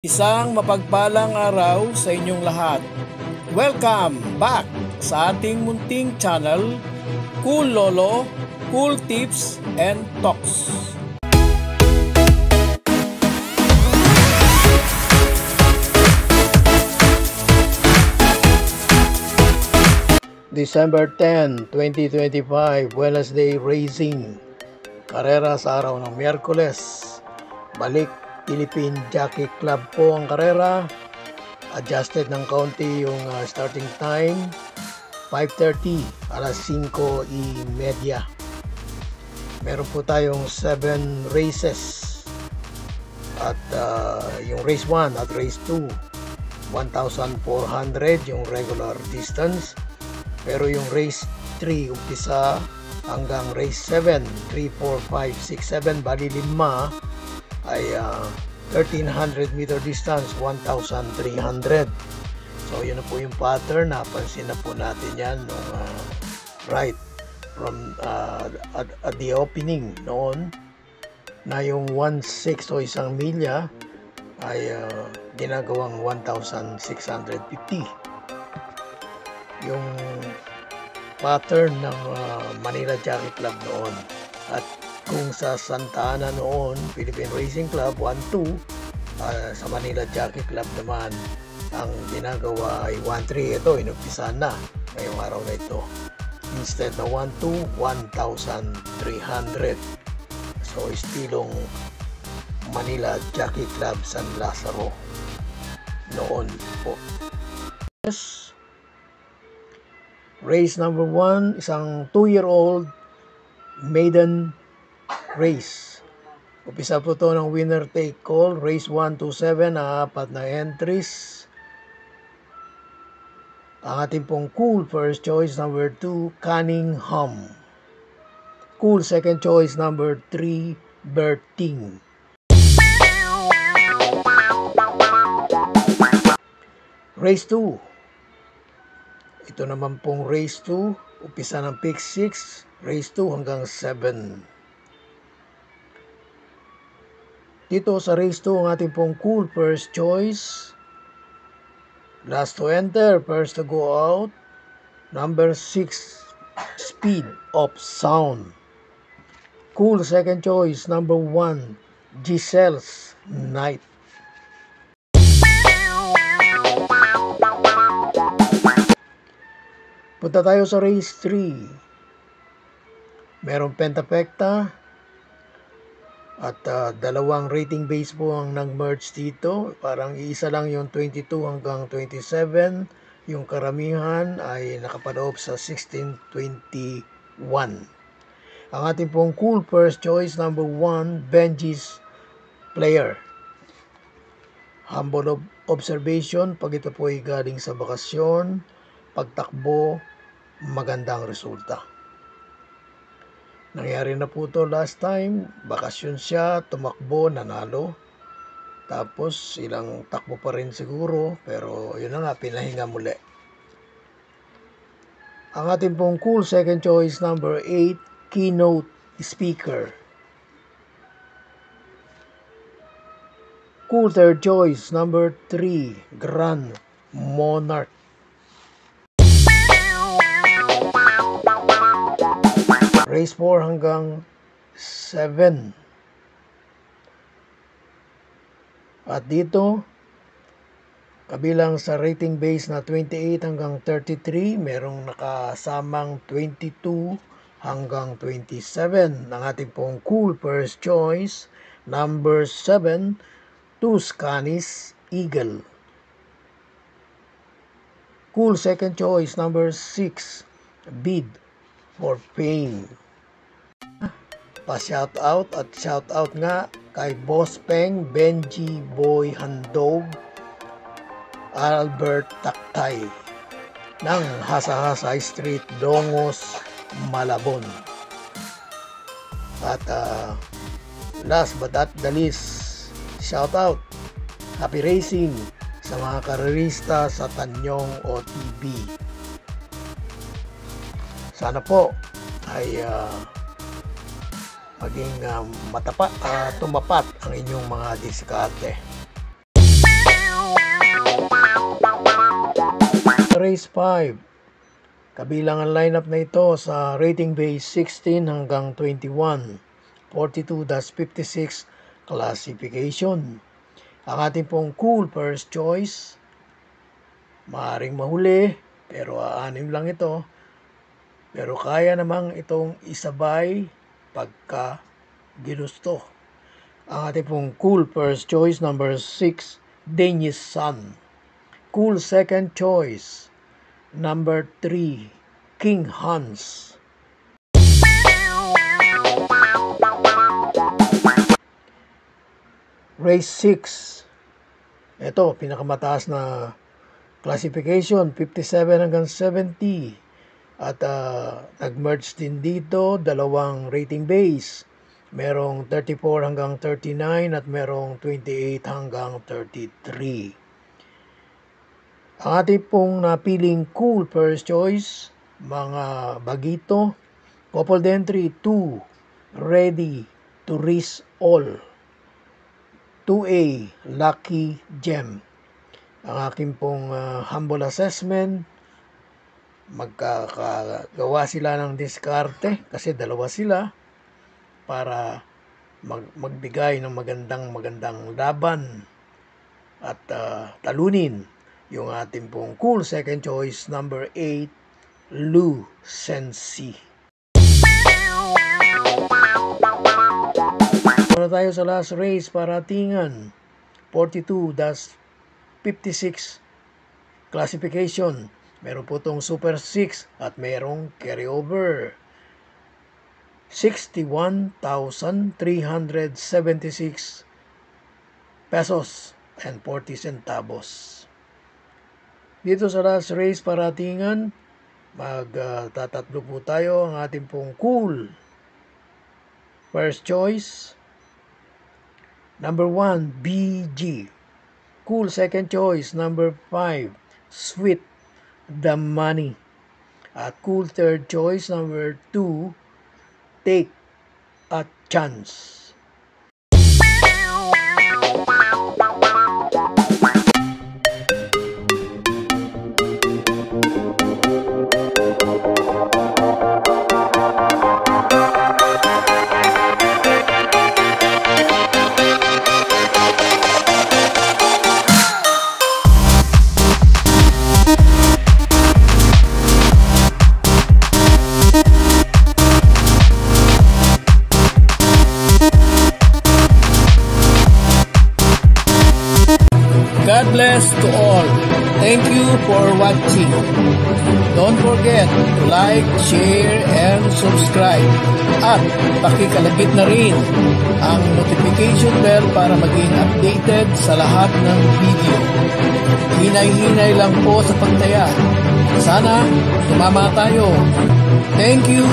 Isang mapagpalang araw sa inyong lahat. Welcome back sa ating munting channel, Cool Lolo, Cool Tips and Talks. December 10, 2025, Wednesday Racing. Karera sa araw ng Miyerkules. Balik Philippine Jockey Club po ang karera. Adjusted ng kaunti yung starting time. 5:30, alas 5:30. Meron po tayong 7 races. At yung race 1 at race 2, 1,400 yung regular distance. Pero yung race 3, umpisa hanggang race 7, 3, 4, 5, 6, 7, bali 5 ay 1,300 meter distance, 1,300. So yun na po yung pattern. Napansin na po natin yan nung right from at the opening noon, na yung 1/6 o isang milya ay ginagawang 1,650. Yung pattern ng Manila Jockey Club noon. At kung sa Santa Ana noon, Philippine Racing Club 1-2, sa Manila Jockey Club naman ang ginagawa ay 1-3. Ito, inumpisa na ngayong araw na ito. Instead na 1-2, 1,300. So, estilong Manila Jockey Club San Lazaro noon po. Yes. Race number 1, isang 2-year-old maiden race. Upisa po ito ng winner take all. Race 1 to 7, 4 na entries. Ang ating pong cool first choice, number 2, Cunningham. Cool second choice, number 3, Berting. Race 2. Ito naman pong race 2, upisa ng pick 6, race 2 hanggang 7. Dito sa race 2, ang ating pong cool first choice. Last to enter, first to go out. Number 6, Speed of Sound. Cool second choice, number 1, Giselle's Night. Punta tayo sa race 3. Merong pentapekta at dalawang rating base po ang nag-merge dito. Parang isa lang yung 22 hanggang 27. Yung karamihan ay nakapadoob sa 1621. Ang ating pong cool first choice, number 1, Benji's Player. Humble observation, pag ito po ay galing sa bakasyon, pagtakbo, magandang resulta. Nangyari na po ito last time. Bakasyon siya, tumakbo, nanalo. Tapos ilang takbo pa rin siguro, pero yun na nga, pinahinga muli. Ang ating pong cool second choice, number 8, Keynote Speaker. Cool third choice, number 3, Grand Monarch. Race 4 hanggang 7. At dito, kabilang sa rating base na 28 hanggang 33, merong nakasamang 22 hanggang 27. Ang ating pong cool first choice, number 7, Tuscany's Eagle. Cool second choice, number 6, Bid for Fame. Pa-shout out at shout out nga kay Boss Peng, Benji Boy Handog, Albert Taktay ng Hasa-Hasa Street, Dongos, Malabon. At last but not the least, shout out, happy racing sa mga karerista sa Tanyong OTB. Sana po ay maging tumapat ang inyong mga diskarte. race 5. Kabilang ang lineup na ito sa rating base 16 hanggang 21, 42-56 classification. Ang ating pong cool first choice, maaaring mahuli, pero 6 lang ito. Pero kaya namang itong isabay pagka ginusto. Ang ating pong cool first choice, number 6, Danish Sun. Cool second choice, number 3, King Hans. Race 6. Ito, pinakamataas na classification, 57 hanggang 70. At nag-merge din dito, dalawang rating base. Merong 34 hanggang 39 at merong 28 hanggang 33. Ang ating pong napiling cool first choice, mga bagito, coupled entry 2, ready to risk all. 2A, lucky gem. Ang aking pong humble assessment, magkakagawa sila ng diskarte kasi dalawa sila para magbigay ng magandang laban at talunin yung ating pong cool second choice, number 8, Lu Sensi. Muna tayo sa last race, paratingan, 42-56 classification. Meron po itong Super 6 at merong carryover. 61,376 pesos and 40 centavos. Dito sa last race paratingan, magtatatlo po tayo. Ang ating pong cool first choice, number 1, BG. Cool second choice, number 5, Sweet the Money. At cool third choice, number 2, Take a Chance. God bless to all. Thank you for watching. Don't forget to like, share, and subscribe. At pakikalagit na rin ang notification bell para maging updated sa lahat ng video. Hinay-hinay lang po sa pagtaya. Sana tumama tayo. Thank you!